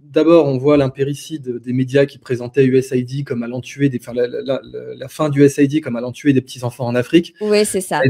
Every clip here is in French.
d'abord, on voit l'impéricide des médias qui présentaient USAID comme allant tuer la fin du USAID comme allant tuer des petits-enfants en Afrique. Oui, c'est ça.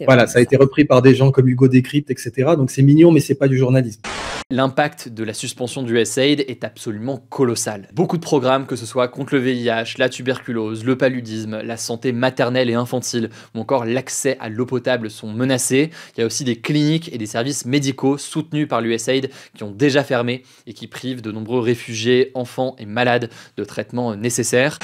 Voilà, ça a été repris par des gens comme Hugo Décrypte, etc. Donc c'est mignon, mais c'est pas du journalisme. L'impact de la suspension du USAID est absolument colossal. Beaucoup de programmes, que ce soit contre le VIH, la tuberculose, le paludisme, la santé maternelle et infantile, ou encore l'accès à l'eau potable sont menacés. Il y a aussi des cliniques et des services médicaux soutenus par l'USAID qui ont déjà fermé et qui privent de nombreux réfugiés, enfants et malades de traitements nécessaires.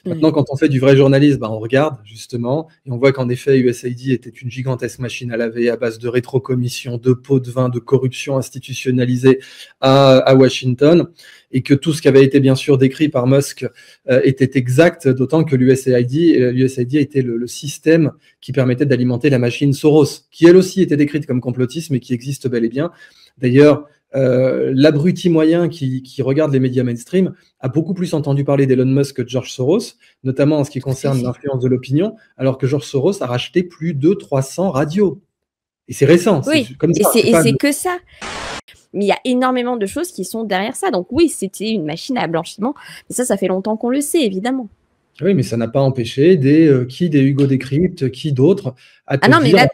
Maintenant, quand on fait du vrai journalisme, on regarde justement et on voit qu'en effet, USAID était une gigantesque machine à laver à base de rétrocommissions, de pots de vin, de corruption institutionnalisée à Washington, et que tout ce qui avait été bien sûr décrit par Musk était exact, d'autant que l'USAID était le système qui permettait d'alimenter la machine Soros, qui elle aussi était décrite comme complotisme et qui existe bel et bien. D'ailleurs, l'abruti moyen qui regarde les médias mainstream a beaucoup plus entendu parler d'Elon Musk que de George Soros, notamment en ce qui concerne l'influence de l'opinion, alors que George Soros a racheté plus de 300 radios. Et c'est récent. Oui, comme ça, et c'est que ça. Mais il y a énormément de choses qui sont derrière ça. Donc oui, c'était une machine à blanchiment. Mais ça fait longtemps qu'on le sait, évidemment. Oui, mais ça n'a pas empêché des Hugo Décrypte, qui d'autres. Ah non, mais là,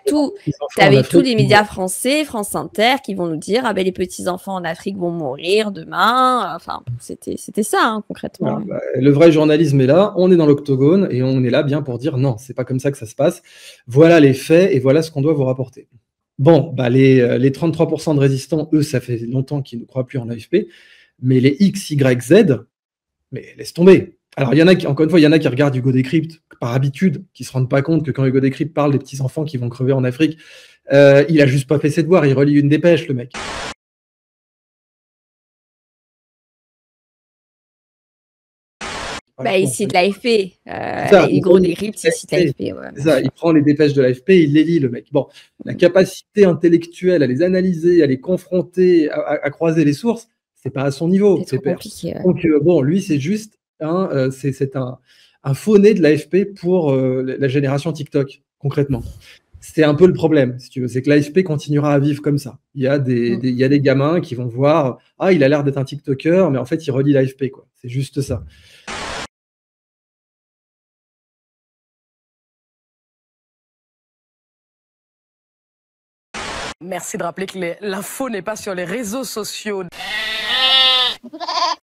t'avais tous les médias français, France Inter, qui vont nous dire, ah ben les petits-enfants en Afrique vont mourir demain. Enfin, c'était ça, concrètement. Voilà, le vrai journalisme est là, on est dans l'octogone, et on est là bien pour dire non, c'est pas comme ça que ça se passe. Voilà les faits, et voilà ce qu'on doit vous rapporter. Bon, les 33% de résistants, eux, ça fait longtemps qu'ils ne croient plus en l'AFP, mais les X, Y, Z, mais laisse tomber. Alors, il y en a qui, encore une fois, il y en a qui regardent Hugo Décrypte par habitude, qui se rendent pas compte que quand Hugo Décrypte parle des petits-enfants qui vont crever en Afrique, il a juste pas fait ses devoirs, il relit une dépêche, le mec. Il cite l'AFP. Hugo Décrypte, il cite l'AFP. Ouais, c'est ça, il prend les dépêches de l'AFP, il les lit, le mec. Bon, la capacité intellectuelle à les analyser, à les confronter, à croiser les sources, c'est pas à son niveau. C'est compliqué. Ouais. Donc, bon, lui, c'est juste c'est un faux nez de l'AFP pour la génération TikTok, concrètement. C'est un peu le problème, si tu veux, c'est que l'AFP continuera à vivre comme ça. Il y a des gamins qui vont voir, ah, il a l'air d'être un TikToker, mais en fait, il relit l'AFP, quoi. C'est juste ça. Merci de rappeler que l'info n'est pas sur les réseaux sociaux.